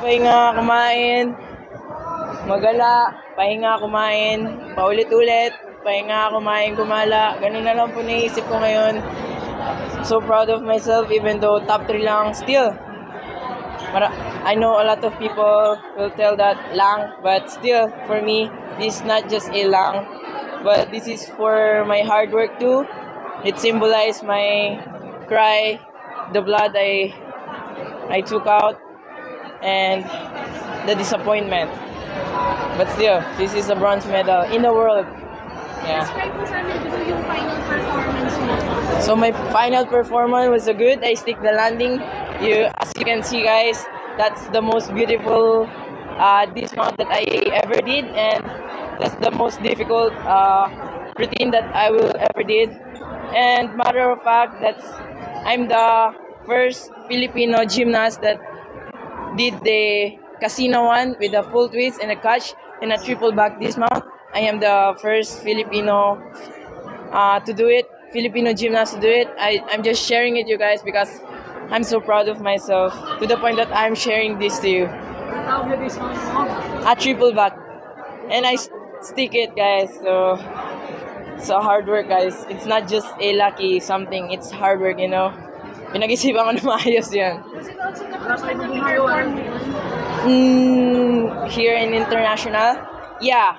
Pahinga, kumain, magala, pahinga, kumain, paulit-ulit, pahinga, kumain, gumala. Ganun na lang po naisip ko ngayon. So proud of myself even though top 3 lang still. I know a lot of people will tell that lang, but still for me, this is not just a lang, but this is for my hard work too. It symbolized my cry, the blood I took out, and the disappointment. But still, this is a bronze medal in the world. Yeah. Describe mo sa amin yung final performance mo. So my final performance was good. I stick the landing. As you can see, guys, that's the most beautiful dismount that I ever did, and that's the most difficult routine that I will ever did. And matter of fact, I'm the first Filipino gymnast that did the casino one with a full twist and a catch and a triple back dismount. I am the first Filipino to do it, Filipino gymnast to do it. I'm just sharing it, you guys, because I'm so proud of myself to the point that I'm sharing this to you. A triple back, and I stick it, guys. So hard work, guys. It's not just a lucky something. It's hard work, you know. Pinag-isipan ko na maayos yan. Here in international, yeah.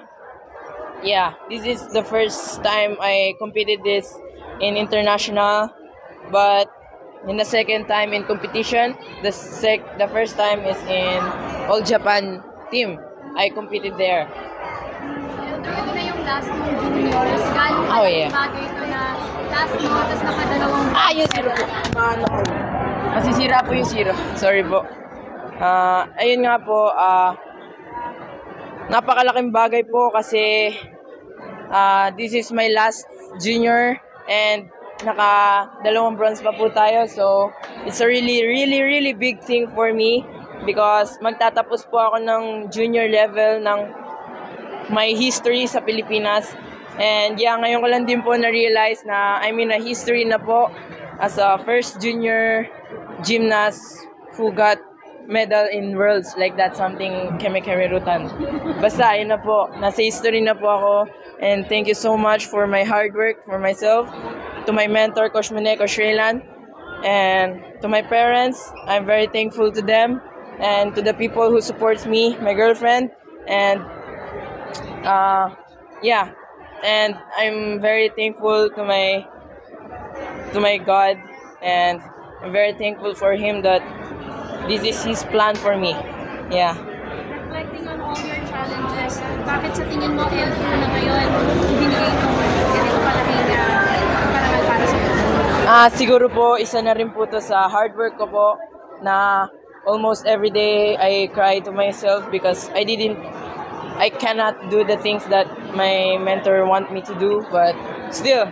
This is the first time I competed this in international, but in the second time in competition, the first time is in All Japan team. I competed there. Ito na yung last ng juniors. Oh yeah. Bagay ito na last mo, tapos nakadalawang... Yung zero po. Masisira po yung zero. Sorry po. Ayun nga po, napakalaking bagay po kasi this is my last junior and dalawang bronze pa po tayo. So, it's a really big thing for me because magtatapos po ako ng junior level ng my history sa Pilipinas. And yeah, ngayon ko lang din po na-realize na I'm in a history na po as a first junior gymnast who got medal in worlds, like that, something keme-kemerutan. Basta, yun na po. Nasa history na po ako. And thank you so much for my hard work, for myself, to my mentor, Coach Mune, Coach Raylan, and to my parents. I'm very thankful to them, and to the people who supports me, my girlfriend, and yeah. And I'm very thankful to my God, and I'm very thankful for Him that this is His plan for me. Yeah. Reflecting on all your challenges, bakit sa tingin mo LQ na ngayon binigay mo ganito kalaking parangal para sa iyo? Siguro po, isa na rin po to sa hard work ko po na almost every day I cry to myself because I cannot do the things that my mentor want me to do, but still,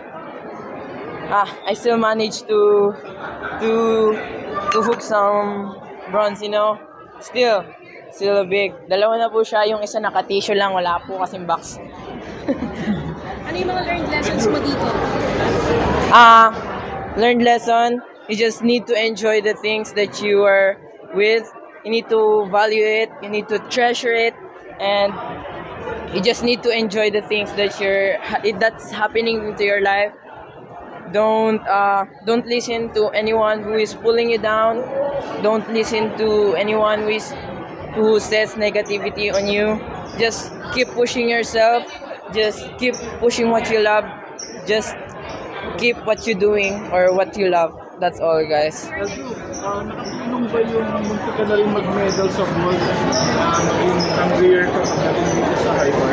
I still managed to hook some bronze, you know. Still a big. Dalawa na po siya, yung isa naka-tissue lang, wala po kasing box. Ano yung mga learned lessons mo dito? Learned lesson, you just need to enjoy the things that you are with. You need to value it, you need to treasure it, and you just need to enjoy the things that's happening into your life. Don't listen to anyone who is pulling you down. Don't listen to anyone who says negativity on you. Just keep pushing yourself. Just keep pushing what you love. Just keep what you're doing or what you love. That's all, guys. Nakatulong ba yung munti ka na rin mag-medal sa gold ang rear ka pagdating dito sa high bar?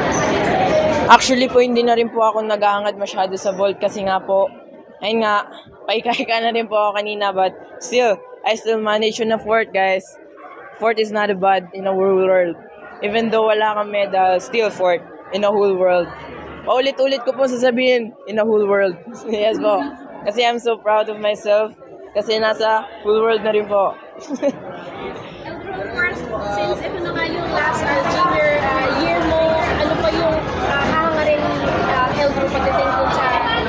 Actually po, hindi na rin po ako naghahangad masyado sa vault kasi nga po, ayun nga, paika-hika na rin po ako kanina, but still, I still manage on a fourth, guys. Fourth is not a bad in a whole world. Even though wala kang medal, still fourth in a whole world. Paulit-ulit ko po sasabihin, in a whole world. Yes po. Kasi I'm so proud of myself. Kasi nasa whole world na rin po. Since ito na nga yung last junior year mo, ano pa yung hahangarin LQ pagdating po sa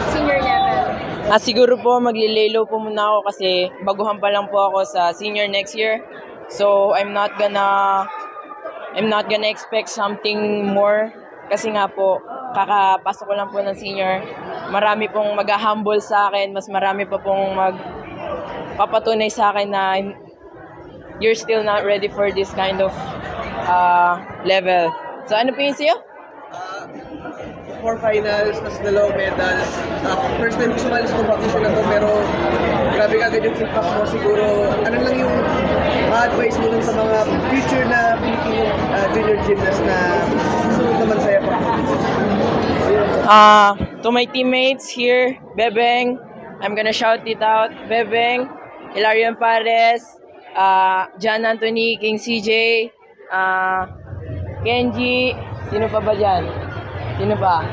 senior level? Siguro po maglilay low po muna ako kasi baguhan pa lang po ako sa senior next year. So I'm not gonna expect something more kasi nga po kakapasok ko lang po ng senior. Marami pong mag-humble sa akin, mas marami pa pong magpapatunay sa akin na you're still not ready for this kind of level. So ano po yun sa'yo? 4 finals, tas 2 medals. First time ko sumali sa competition na to, pero grabe agad yung impact mo siguro. Ano lang yung advice mo dun sa mga future na Filipino junior gymnast na susunod naman sa'yo pa? To my teammates here, Bebeng, I'm gonna shout it out. Bebeng, Hilarion Pares, John Anthony, King CJ, Kenji, sino pa ba dyan? Sino pa?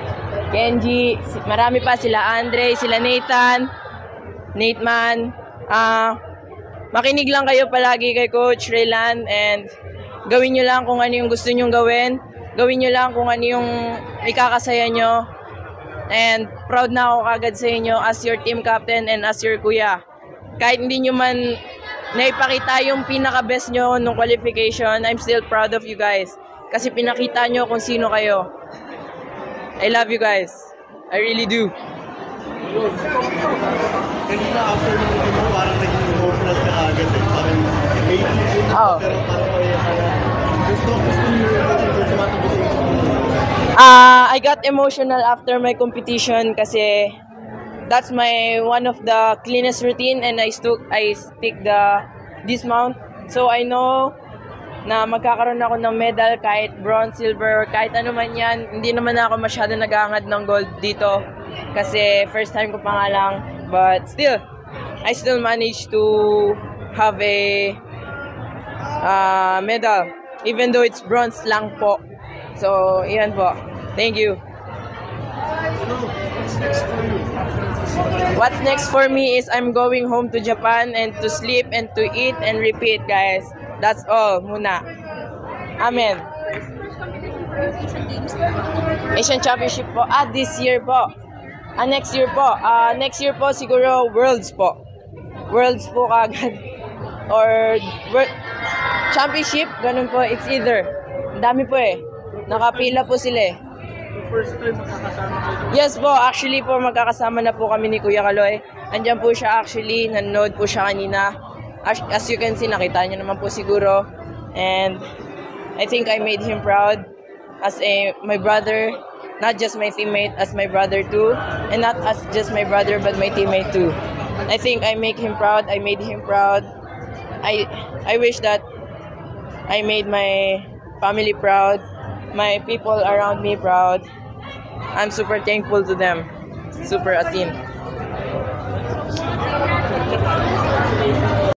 Kenji, marami pa, sila Andre, sila Nathan, Nateman. Makinig lang kayo palagi kay Coach Raylan and gawin nyo lang kung ano yung gusto nyong gawin. Gawin nyo lang kung ano yung ikakasaya nyo. And proud na ako kagad sa inyo as your team captain and as your kuya. Kahit hindi nyo man naipakita yung pinaka-best nyo nung qualification, I'm still proud of you guys. Kasi pinakita nyo kung sino kayo. I love you guys. I really do. Kanina after nung mo parang naging emotional ka agad eh. Parang Oh. pero parang gusto nyo yung sumatagos I got emotional after my competition kasi that's my one of the cleanest routine and I stick the dismount. So I know na magkakaroon ako ng medal kahit bronze, silver, kahit ano man yan. Hindi naman ako masyado nag-aangad ng gold dito kasi first time ko pa nga lang. But still, I still managed to have a medal even though it's bronze lang po. So, yan po. Thank you. What's next for me is I'm going home to Japan and to sleep and to eat and repeat, guys. That's all muna. Amen. Asian Championship po. This year po. Next year po. Next year po siguro Worlds po. Worlds po kagad. Or Championship, ganun po. It's either. Ang dami po eh. Nakapila po sila eh. First time makakasama kayo. Yes po, actually po magkakasama na po kami ni Kuya Kaloy. Andyan po siya actually, nanonood po siya kanina. As you can see, nakita niyo naman po siguro. And I think I made him proud as my brother, not just my teammate, as my brother too. And not as just my brother, but my teammate too. I think I make him proud, I made him proud. I wish that I made my family proud, my people around me proud. I'm super thankful to them. Super as in.